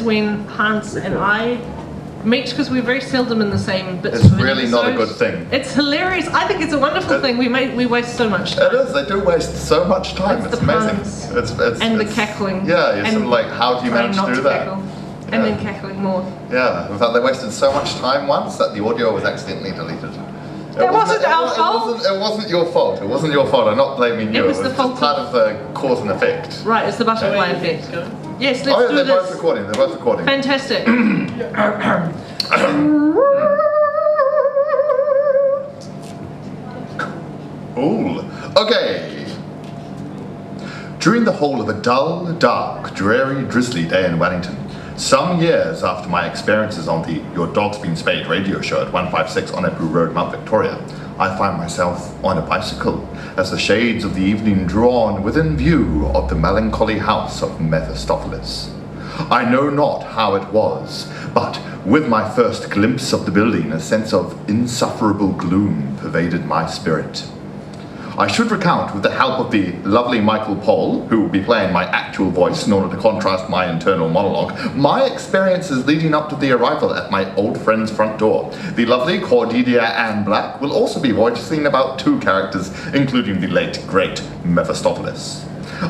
When Hans and I meet, because we're very seldom in the same bits It's of really not a good thing. It's hilarious. I think it's a wonderful thing. We waste so much time. It is. They do waste so much time. It's amazing. It's the cackling. Yeah, you're sort of like, how do you manage to do that? And then cackling more. Yeah, in fact, they wasted so much time once that the audio was accidentally deleted. That wasn't our fault. It wasn't your fault. It wasn't your fault. I'm not blaming you. It was the fault. Part of the cause and effect. Right, it's the butterfly effect. Yes, let's do they're this. both recording. They're both recording. Fantastic. Ooh. Okay. During the whole of a dull, dark, dreary, drizzly day in Wellington, some years after my experiences on the Your Dog's Been Spayed radio show at 156 Onepu Road, Mount Victoria, I find myself on a bicycle as the shades of the evening drawn within view of the melancholy house of Mephistopheles. I know not how it was, but with my first glimpse of the building, a sense of insufferable gloom pervaded my spirit. I should recount, with the help of the lovely Michael Pohl, who will be playing my actual voice in order to contrast my internal monologue, my experiences leading up to the arrival at my old friend's front door. The lovely Cordelia Ann Black will also be voicing about two characters, including the late, great Mephistopheles.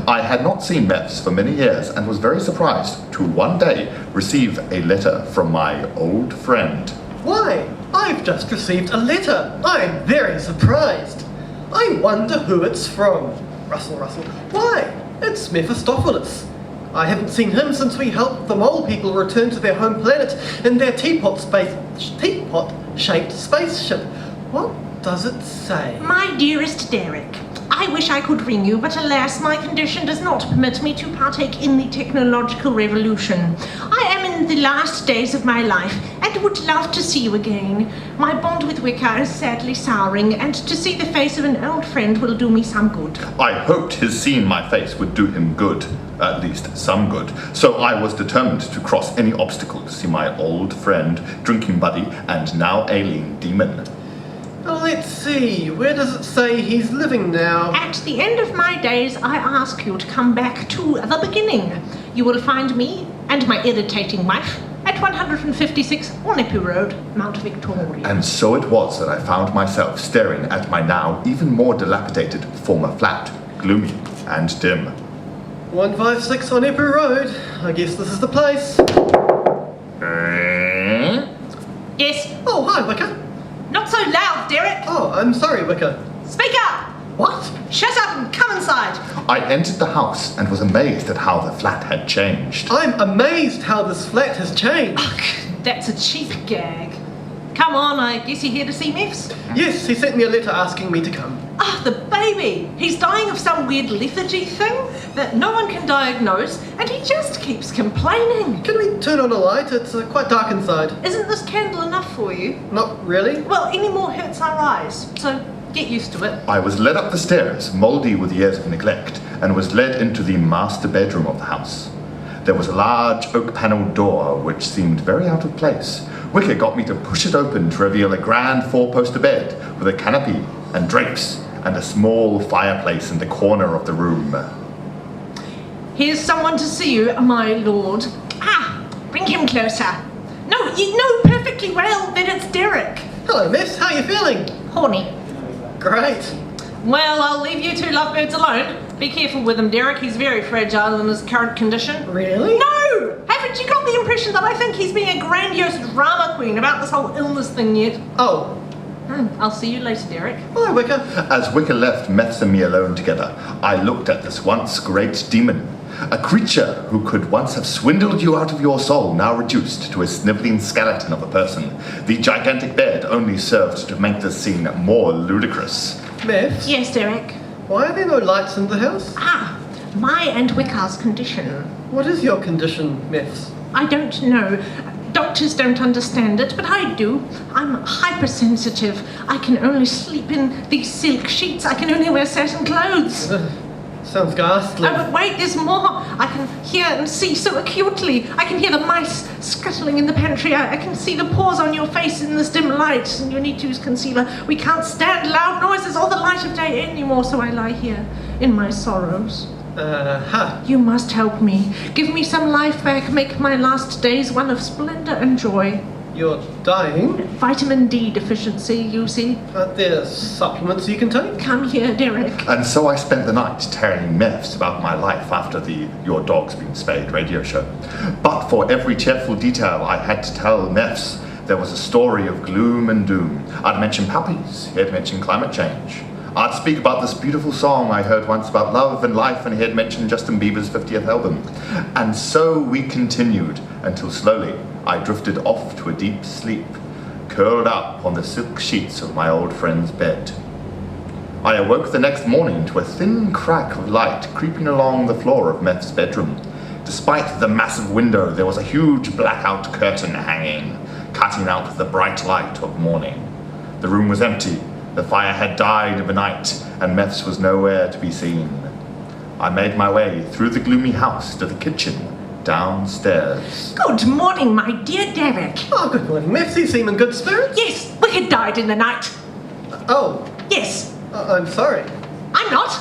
I had not seen Mephs for many years and was very surprised to one day receive a letter from my old friend. Why, I've just received a letter. I'm very surprised. I wonder who it's from. Rustle, rustle. Why, it's Mephistopheles. I haven't seen him since we helped the mole people return to their home planet in their teapot-shaped spaceship. What does it say? My dearest Derek, I wish I could ring you, but alas, my condition does not permit me to partake in the technological revolution. I am in the last days of my life, and would love to see you again. My bond with Wicker is sadly souring, and to see the face of an old friend will do me some good. I hoped his seeing my face would do him good, at least some good, so I was determined to cross any obstacle to see my old friend, drinking buddy, and now alien demon. Let's see, where does it say he's living now? At the end of my days, I ask you to come back to the beginning. You will find me and my irritating wife at 156 Onepu Road, Mount Victoria. And so it was that I found myself staring at my now even more dilapidated former flat, gloomy and dim. 156 Onepu Road. I guess this is the place. Yes. Oh, hi, Wicker. Not so loud, Derek. Oh, I'm sorry, Wicker. Speak up. What? Shut up and come inside. I entered the house and was amazed at how the flat had changed. I'm amazed how this flat has changed. Ugh, that's a cheap gag. Come on, I guess you're here to see Mephs? Yes, he sent me a letter asking me to come. Ah, the baby! He's dying of some weird lethargy thing that no one can diagnose, and he just keeps complaining. Can we turn on a light? It's quite dark inside. Isn't this candle enough for you? Not really. Well, any more hurts our eyes, so get used to it. I was led up the stairs, mouldy with years of neglect, and was led into the master bedroom of the house. There was a large oak-panelled door which seemed very out of place. Wicker got me to push it open to reveal a grand four-poster bed with a canopy and drapes and a small fireplace in the corner of the room. Here's someone to see you, my lord. Ah, bring him closer. No, you know perfectly well that it's Derek. Hello, Miss. How are you feeling? Horny. Great. Well, I'll leave you two lovebirds alone. Be careful with him, Derek. He's very fragile in his current condition. Really? No! Haven't you got the impression that I think he's being a grandiose drama queen about this whole illness thing yet? Oh. I'll see you later, Derek. Bye, Wicker. As Wicker left Mephs and me alone together, I looked at this once great demon. A creature who could once have swindled you out of your soul, now reduced to a snivelling skeleton of a person. The gigantic bed only served to make this scene more ludicrous. Miss? Yes, Derek. Why are there no lights in the house? Ah, my and Wicker's condition. What is your condition, Miss? I don't know. Doctors don't understand it, but I do. I'm hypersensitive. I can only sleep in these silk sheets. I can only wear certain clothes. Sounds ghastly. Oh, but wait, there's more. I can hear and see so acutely. I can hear the mice scuttling in the pantry. I can see the pores on your face in this dim light. And you need to use concealer. We can't stand loud noises or the light of day anymore, so I lie here in my sorrows. You must help me. Give me some life back. Make my last days one of splendor and joy. You're dying, Vitamin D deficiency, you see. but there's supplements you can take. Come here, Derek. And so I spent the night telling myths about my life after the Your Dog's Been Spayed radio show. But for every cheerful detail I had to tell myths, there was a story of gloom and doom. I'd mention puppies, he'd mention climate change. I'd speak about this beautiful song I heard once about love and life, and he'd mention Justin Bieber's 50th album. And so we continued until slowly I drifted off to a deep sleep, curled up on the silk sheets of my old friend's bed. I awoke the next morning to a thin crack of light creeping along the floor of Meth's bedroom. Despite the massive window, there was a huge blackout curtain hanging, cutting out the bright light of morning. The room was empty, the fire had died of a night, and Meth's was nowhere to be seen. I made my way through the gloomy house to the kitchen, downstairs. Good morning, my dear Derek. Oh, good morning, Meth. You seem in good spirits. Yes, Wicked died in the night. Oh, Yes, I'm sorry. I'm not.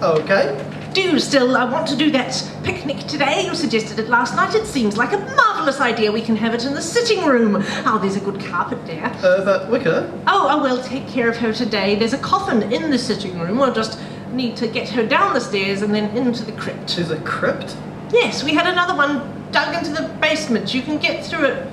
Okay. Do you still want to do that picnic today? You suggested it last night. It seems like a marvellous idea. We can have it in the sitting room. Oh, there's a good carpet there. But Wicker, Oh, we'll take care of her today. There's a coffin in the sitting room. We'll just need to get her down the stairs and then into the crypt. is a crypt? Yes, we had another one dug into the basement. You can get through it,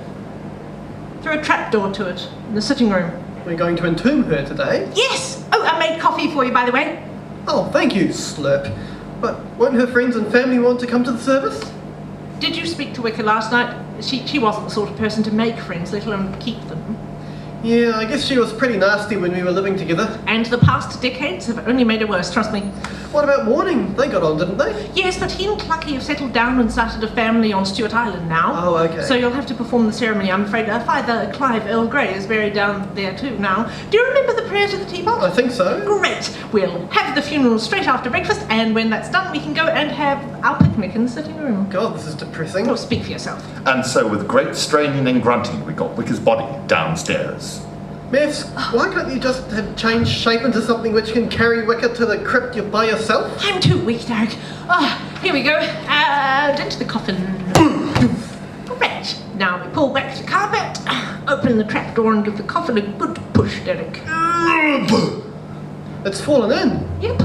through a trapdoor to it, in the sitting room. We're going to entomb her today. Yes! Oh, I made coffee for you, by the way. Oh, thank you, Slurp. But won't her friends and family want to come to the service? Did you speak to Wicker last night? She wasn't the sort of person to make friends, let alone keep them. Yeah, I guess she was pretty nasty when we were living together. And the past decades have only made it worse, trust me. What about Warning? They got on, didn't they? Yes, but he and Clucky have settled down and started a family on Stewart Island now. Oh, okay. So you'll have to perform the ceremony. I'm afraid Father Clive Earl Grey is buried down there too now. Do you remember the prayer to the teapot? I think so. Great. We'll have the funeral straight after breakfast, and when that's done, we can go and have our picnic in the sitting room. God, this is depressing. Oh, speak for yourself. And so with great straining and grunting, we got Wicker's body downstairs. Mess, why can't you just have changed shape into something which can carry Wicker to the crypt by yourself? I'm too weak, Derek. Oh, here we go. And into the coffin. Great. Now we pull back the carpet, open the trapdoor, and give the coffin a good push, Derek. It's fallen in. Yep.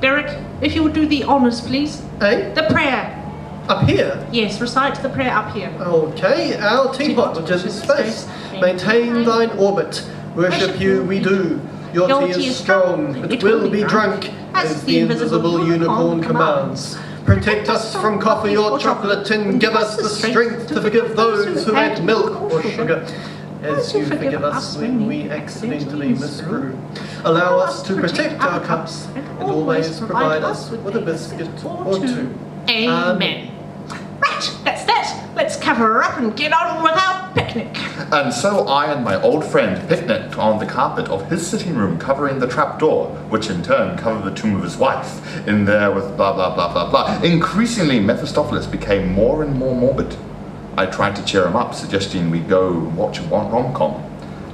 Derek, if you would do the honours, please. Eh? The prayer. Up here? Yes, recite the prayer up here. Okay, our teapot which is in space. Maintain thine orbit. Worship you we do. Your tea is strong, it will be drunk, as the invisible unicorn commands. Protect us from coffee or chocolate, and give us the strength to forgive those who add milk or sugar. As you forgive us when we accidentally misbrew. Allow us to protect our cups, and always provide us with a biscuit or two. Amen. Right, that's that. Let's cover her up and get on with our picnic. And so I and my old friend picnicked on the carpet of his sitting room, covering the trapdoor, which in turn covered the tomb of his wife, in there with blah blah blah blah blah. Increasingly, Mephistopheles became more and more morbid. I tried to cheer him up, suggesting we go watch a rom-com,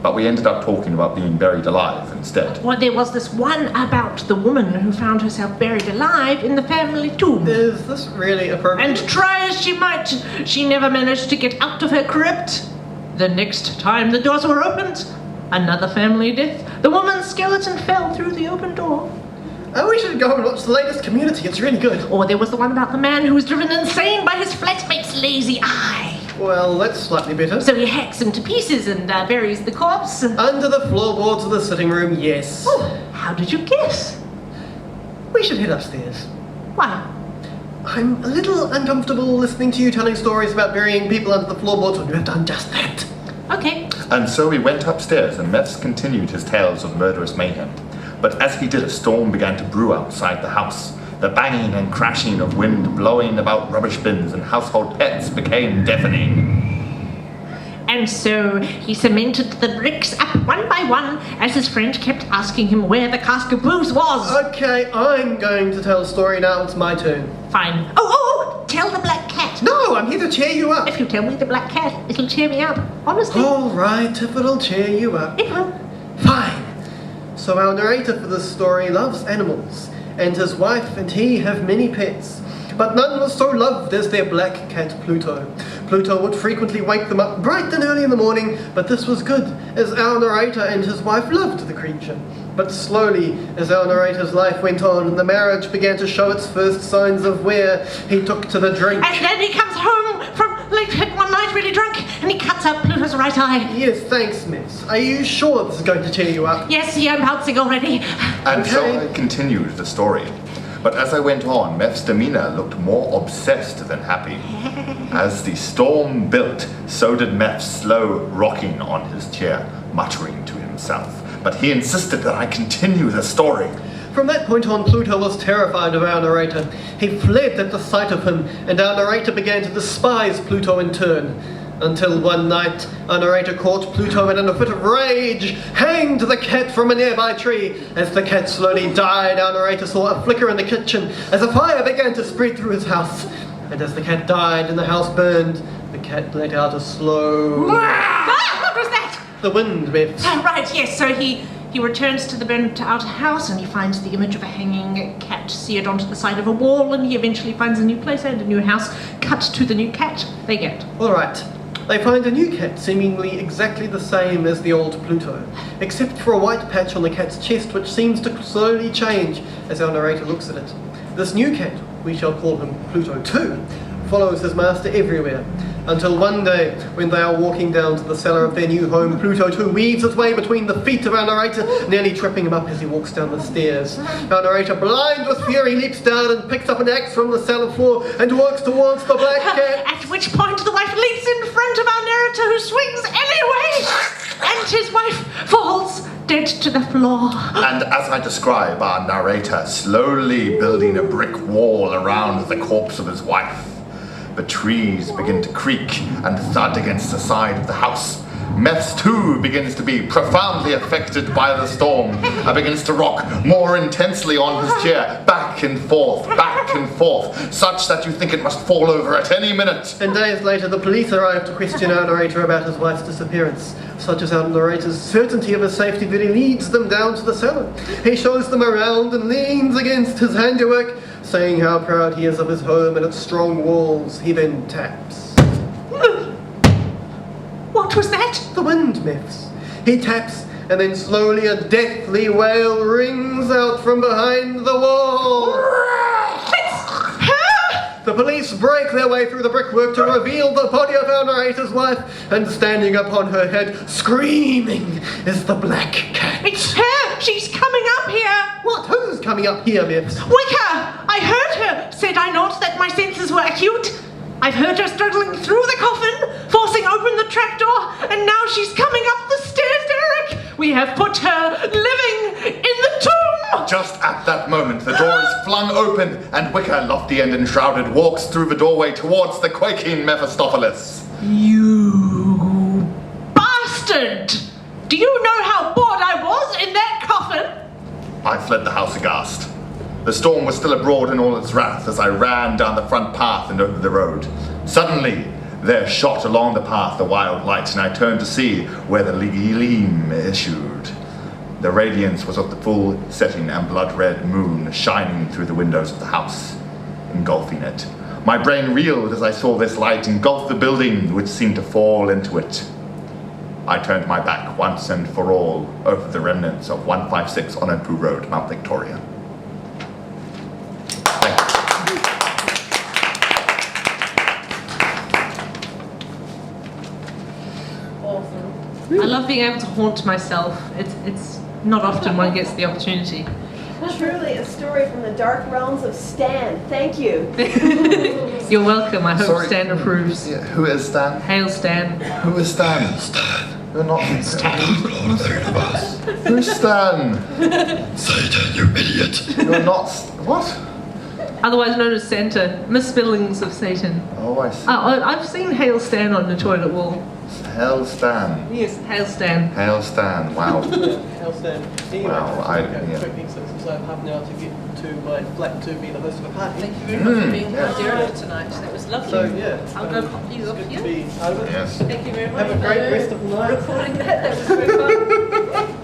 but we ended up talking about being buried alive instead. Well, there was this one about the woman who found herself buried alive in the family tomb. Is this really appropriate? And try as she might, she never managed to get out of her crypt. The next time the doors were opened, another family death. The woman's skeleton fell through the open door. Oh, we should go and watch the latest Community, it's really good. Or there was the one about the man who was driven insane by his flatmate's lazy eye. Well, that's slightly better. So he hacks him to pieces and buries the corpse. Under the floorboards of the sitting room, yes. Oh, how did you guess? We should head upstairs. Why? I'm a little uncomfortable listening to you telling stories about burying people under the floorboards when you have done just that. Okay. And so we went upstairs, and Meths continued his tales of murderous mayhem. But as he did, a storm began to brew outside the house. The banging and crashing of wind blowing about rubbish bins and household pets became deafening. And so he cemented the bricks up one by one as his friend kept asking him where the cask of booze was. Okay, I'm going to tell a story now. It's my turn. Fine. Tell the black cat. No, I'm here to cheer you up. If you tell me the black cat, it'll cheer me up. Honestly. All right, if it'll cheer you up. It will. Fine. So our narrator for this story loves animals, and his wife and he have many pets. But none was so loved as their black cat Pluto. Pluto would frequently wake them up bright and early in the morning, but this was good, as our narrator and his wife loved the creature. But slowly, as our narrator's life went on and the marriage began to show its first signs of wear, he took to the drink. And then he comes home from late one night really drunk, and he cuts out Pluto's right eye. Yes, thanks, miss. Are you sure this is going to cheer you up? Yes, I'm bouncing already. And so Okay. I continued the story. But as I went on, Meph's demeanor looked more obsessed than happy. As the storm built, so did Meph's slow rocking on his chair, muttering to himself. But he insisted that I continue the story. From that point on, Pluto was terrified of our narrator. He fled at the sight of him, and our narrator began to despise Pluto in turn. Until one night, our narrator caught Pluto and in a fit of rage, hanged the cat from a nearby tree. As the cat slowly died, our narrator saw a flicker in the kitchen as a fire began to spread through his house. And as the cat died and the house burned, the cat let out a slow... What was that? The wind, Mephs. Oh, right, yes, so he returns to the burnt-out house and he finds the image of a hanging cat seared onto the side of a wall, and he eventually finds a new place and a new house. Cut to the new cat they get. All right. They find a new cat, seemingly exactly the same as the old Pluto, except for a white patch on the cat's chest which seems to slowly change as our narrator looks at it. This new cat, we shall call him Pluto 2, follows his master everywhere, until one day, when they are walking down to the cellar of their new home, Pluto 2 weaves his way between the feet of our narrator, nearly tripping him up as he walks down the stairs. Our narrator, blind with fury, leaps down and picks up an axe from the cellar floor and walks towards the black cat. At which point the wife leaps in front of our narrator, who swings anyway, and his wife falls dead to the floor. And as I describe our narrator slowly building a brick wall around the corpse of his wife, the trees begin to creak and thud against the side of the house. Mephs too begins to be profoundly affected by the storm and begins to rock more intensely on his chair, back and forth, such that you think it must fall over at any minute. And days later, the police arrive to question our narrator about his wife's disappearance. Such as our narrator's certainty of his safety that he leads them down to the cellar. He shows them around and leans against his handiwork, saying how proud he is of his home and its strong walls. He then taps. What was that? The wind, Mephs. He taps, and then slowly a deathly wail rings out from behind the wall. The police break their way through the brickwork to reveal the body of our narrator's wife, and standing upon her head, screaming, is the black cat. It's her! She's coming up here! What? Who's coming up here, Mephs? Wicker! I heard her! Said I not that my senses were acute? I've heard her struggling through the coffin, forcing open the trapdoor, and now she's coming up the stairs, Derek! We have put her living in the tomb! Just at that moment, the door is flung open, and Wicker, lofty and enshrouded, walks through the doorway towards the quaking Mephistopheles. You bastard! Do you know how bored I was in that coffin? I fled the house aghast. The storm was still abroad in all its wrath as I ran down the front path and over the road. Suddenly, there shot along the path a wild light, and I turned to see where the gleam issued. The radiance was of the full setting and blood-red moon shining through the windows of the house, engulfing it. My brain reeled as I saw this light engulf the building, which seemed to fall into it. I turned my back once and for all over the remnants of 156 Onenpu Road, Mount Victoria. Thank you. I love being able to haunt myself. It's not often one gets the opportunity. Truly a story from the dark realms of Stan. Thank you. You're welcome. I hope Sorry. Stan approves. Yeah, who is Stan? Hail Stan. Who is Stan? You're not Stan. Who is Stan? Satan, you idiot. You're not. What? Otherwise known as Santa. Misspellings of Satan. Oh, I see. I've seen Hail Stan on the toilet wall. Hail Stan. Yes, Hail Stan. Hail Stan. Wow. Elston. Anyway, Wow, quickly, since I have now to get to my flat to be the host of a party. Thank you very much for being yes. my dear tonight. That was lovely. So yeah, I'll go pop you up good to here. be over. Yes. Thank you very much. Have a great rest of the night. Recording that was very fun.